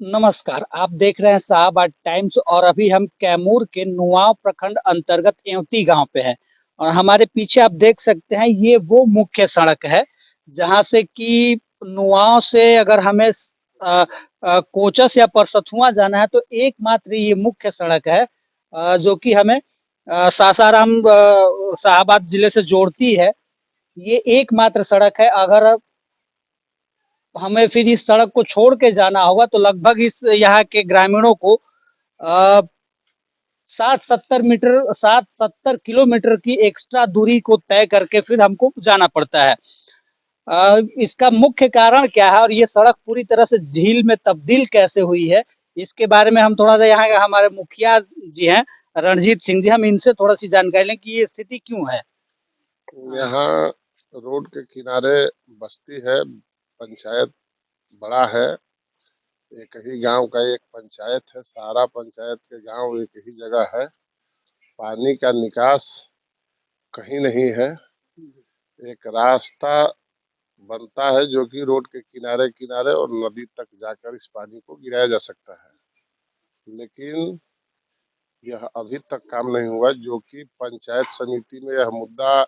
नमस्कार, आप देख रहे हैं शाहबाद टाइम्स और अभी हम कैमूर के नुआव प्रखंड अंतर्गत एवती गांव पे हैं और हमारे पीछे आप देख सकते हैं ये वो मुख्य सड़क है जहां से कि नुआव से अगर हमें कोचस या परसथुआ जाना है तो एकमात्र ये मुख्य सड़क है जो कि हमें सासाराम शाहबाद जिले से जोड़ती है। ये एकमात्र सड़क है। अगर हमें फिर इस सड़क को छोड़ के जाना होगा तो लगभग इस यहाँ के ग्रामीणों को 60-70 किलोमीटर की एक्स्ट्रा दूरी को तय करके फिर हमको जाना पड़ता है। इसका मुख्य कारण क्या है और ये सड़क पूरी तरह से झील में तब्दील कैसे हुई है, इसके बारे में हम थोड़ा सा यहाँ के हमारे मुखिया जी हैं रणजीत सिंह जी, हम इनसे थोड़ा सी जानकारी लें कि ये स्थिति क्यों है। यहाँ रोड के किनारे बस्ती है। पंचायत बड़ा है। एक ही गांव का एक पंचायत है। सारा पंचायत के गांव एक ही जगह है। पानी का निकास कहीं नहीं है। एक रास्ता बनता है जो कि रोड के किनारे किनारे और नदी तक जाकर इस पानी को गिराया जा सकता है, लेकिन यह अभी तक काम नहीं हुआ। जो कि पंचायत समिति में यह मुद्दा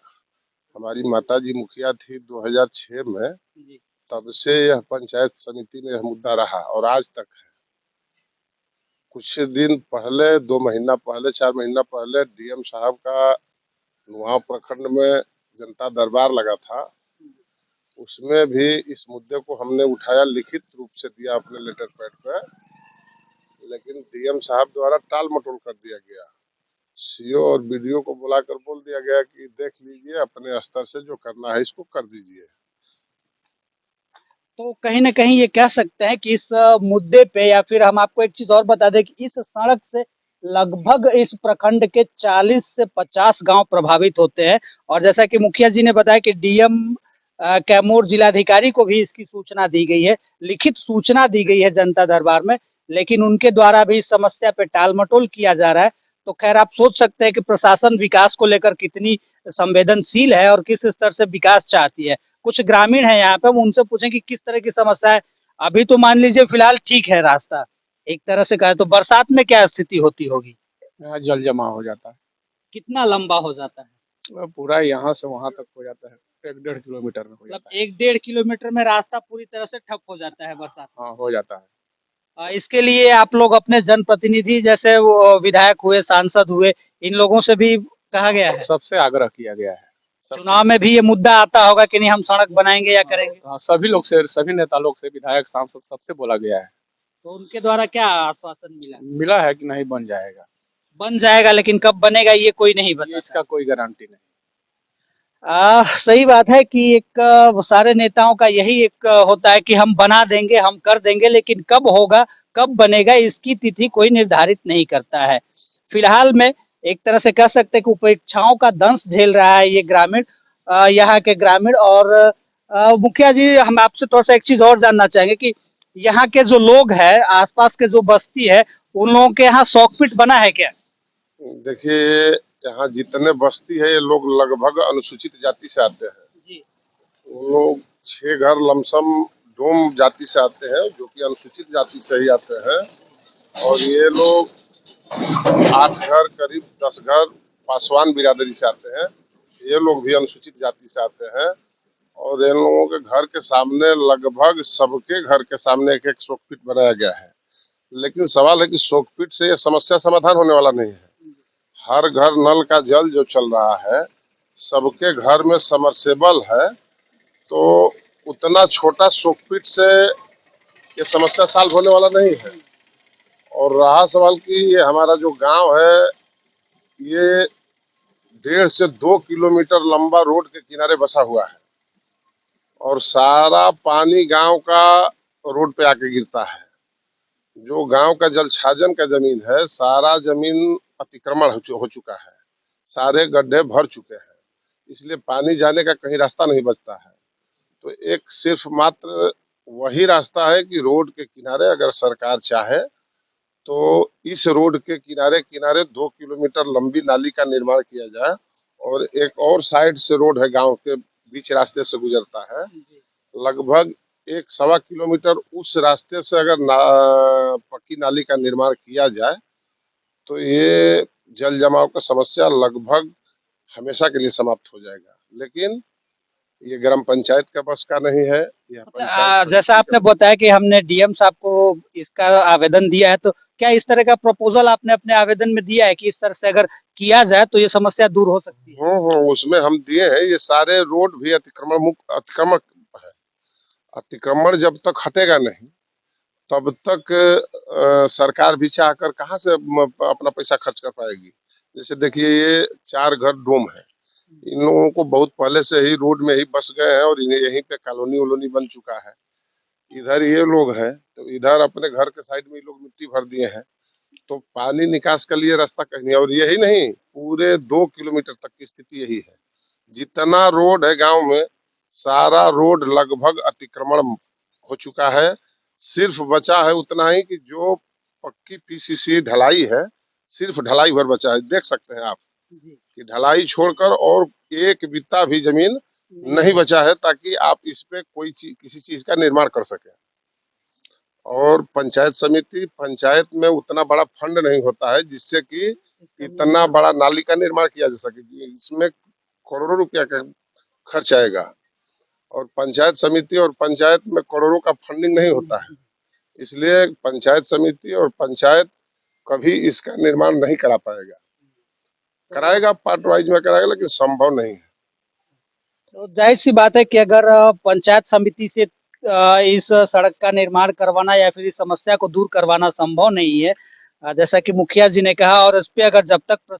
हमारी माताजी मुखिया थी 2006 में, तब से यह पंचायत समिति में यह मुद्दा रहा और आज तक है। कुछ दिन पहले, 2 महीना पहले, 4 महीना पहले डीएम साहब का नुआव प्रखंड में जनता दरबार लगा था। उसमें भी इस मुद्दे को हमने उठाया, लिखित रूप से दिया अपने लेटर पैड पे, लेकिन डीएम साहब द्वारा टाल मटोल कर दिया गया। सीओ और बीडीओ को बुलाकर बोल दिया गया कि देख लीजिए, अपने स्तर से जो करना है इसको कर दीजिए। तो कहीं न कहीं ये कह सकते हैं कि इस मुद्दे पे या फिर हम आपको एक चीज़ और बता दें कि इस सड़क से लगभग इस प्रखंड के 40 से 50 गाँव प्रभावित होते हैं और जैसा कि मुखिया जी ने बताया कि डीएम कैमूर जिलाधिकारी को भी इसकी सूचना दी गई है, लिखित सूचना दी गई है जनता दरबार में, लेकिन उनके द्वारा भी इस समस्या पे टाल-मटोल किया जा रहा है। तो खैर आप सोच सकते हैं कि प्रशासन विकास को लेकर कितनी संवेदनशील है और किस स्तर से विकास चाहती है। कुछ ग्रामीण हैं यहाँ पे, हम उनसे पूछें कि किस तरह की समस्या है। अभी तो मान लीजिए फिलहाल ठीक है रास्ता, एक तरह से कहें तो बरसात में क्या स्थिति होती होगी? यहाँ जल जमा हो जाता है। कितना लंबा हो जाता है? पूरा यहाँ से वहाँ तक हो जाता है, 1-1.5 किलोमीटर में हो मतलब जाता है। 1 डेढ़ किलोमीटर में रास्ता पूरी तरह से ठप हो जाता है बरसात में। हाँ, हो जाता है। इसके लिए आप लोग अपने जनप्रतिनिधि जैसे वो विधायक हुए, सांसद हुए, इन लोगों से भी कहा गया है? सबसे आग्रह किया गया है। सबसे चुनाव में भी ये मुद्दा आता होगा कि नहीं हम सड़क बनाएँगे या हाँ, करेंगे? हाँ, सभी लोग से, सभी नेता लोग से, विधायक, सांसद, सबसे बोला गया है। तो उनके द्वारा क्या आश्वासन मिला? मिला है कि नहीं बन जाएगा। बन जाएगा लेकिन कब बनेगा ये कोई नहीं बताता इसका है। कोई गारंटी नहीं। सही बात है कि एक सारे नेताओं का यही एक होता है कि हम बना देंगे, हम कर देंगे, लेकिन कब होगा, कब बनेगा इसकी तिथि कोई निर्धारित नहीं करता है। फिलहाल में एक तरह से कह सकते हैं कि उपेक्षाओं का दंश झेल रहा है ये ग्रामीण, यहाँ के ग्रामीण और मुखिया जी हम आपसे थोड़ा-सा एक चीज़ और जानना चाहेंगे कि यहाँ के जो लोग हैं, आस-पास के जो बस्ती है, उन लोगों के यहाँ सॉकपिट बना है क्या? देखिए, यहाँ जितने बस्ती है ये लोग लगभग अनुसूचित जाति से आते हैं। जी। वो लोग 6 घर लमसम डोम जाति से आते हैं, जो कि अनुसूचित जाति से ही आते हैं। और ये लोग 8 घर, करीब 10 घर पासवान बिरादरी से आते हैं। ये लोग भी अनुसूचित जाति से आते हैं। और इन लोगों के घर के सामने, लगभग सबके घर के सामने एक एक शोकपीट बनाया गया है। लेकिन सवाल है कि शोकपीट से ये समस्या समाधान होने वाला नहीं है। हर घर नल का जल जो चल रहा है, सबके घर में समरसेबल है, तो उतना छोटा शोकपीट से ये समस्या सॉल्व होने वाला नहीं है। और रहा सवाल कि ये हमारा जो गांव है, ये 1.5 से 2 किलोमीटर लंबा रोड के किनारे बसा हुआ है और सारा पानी गांव का रोड पे आके गिरता है। जो गांव का जल छाजन का जमीन है, सारा जमीन अतिक्रमण हो चुका है। सारे गड्ढे भर चुके हैं, इसलिए पानी जाने का कहीं रास्ता नहीं बचता है। तो एक सिर्फ मात्र वही रास्ता है कि रोड के किनारे अगर सरकार चाहे तो इस रोड के किनारे किनारे 2 किलोमीटर लंबी नाली का निर्माण किया जाए। और एक और साइड से रोड है, गांव के बीच रास्ते से गुजरता है। लगभग 1 सवा किलोमीटर उस रास्ते से अगर पक्की नाली का निर्माण किया जाए तो ये जल जमाव का समस्या लगभग हमेशा के लिए समाप्त हो जाएगा। लेकिन ये ग्राम पंचायत का बस का नहीं है, यह पंचायत जैसा समिति आपने का। बताया कि हमने डीएम साहब को इसका आवेदन दिया है, तो क्या इस तरह का प्रपोजल आपने अपने आवेदन में दिया है कि इस तरह से अगर किया जाए तो ये समस्या दूर हो सकती है? उसमें हम दिए हैं। ये सारे रोड भी अतिक्रमण है। अतिक्रमण जब तक हटेगा नहीं तब तक सरकार भी चाहकर कहाँ से अपना पैसा खर्च कर पाएगी। जैसे देखिए ये 4 घर डोम है, इन लोगों को बहुत पहले से ही रोड में ही बस गए हैं और यहीं पे कॉलोनी वोलोनी बन चुका है। इधर ये लोग हैं तो इधर अपने घर के साइड में ये लोग मिट्टी भर दिए हैं, तो पानी निकास के लिए रास्ता कहीं नहीं। और यही नहीं, पूरे 2 किलोमीटर तक की स्थिति यही है। जितना रोड है गांव में सारा रोड लगभग अतिक्रमण हो चुका है। सिर्फ बचा है उतना ही कि जो पक्की पीसीसी ढलाई है, सिर्फ ढलाई भर बचा है। देख सकते हैं आप कि ढलाई छोड़कर और एक बित्ता भी जमीन नहीं बचा है ताकि आप इस पे कोई चीज किसी चीज का निर्माण कर सके। और पंचायत में उतना बड़ा फंड नहीं होता है जिससे कि इतना बड़ा नाली का निर्माण किया जा सके। इसमें करोड़ों रुपया का खर्च आएगा और पंचायत समिति और पंचायत में करोड़ों का फंडिंग नहीं होता है। इसलिए पंचायत समिति और पंचायत कभी इसका निर्माण नहीं करा पाएगा। कराएगा पार्ट वाइज में कराएगा, लेकिन संभव नहीं है। तो जाहिर-सी बात है कि अगर पंचायत समिति से इस सड़क का निर्माण करवाना या फिर इस समस्या को दूर करवाना संभव नहीं है, जैसा कि मुखिया जी ने कहा, और इस पे अगर जब तक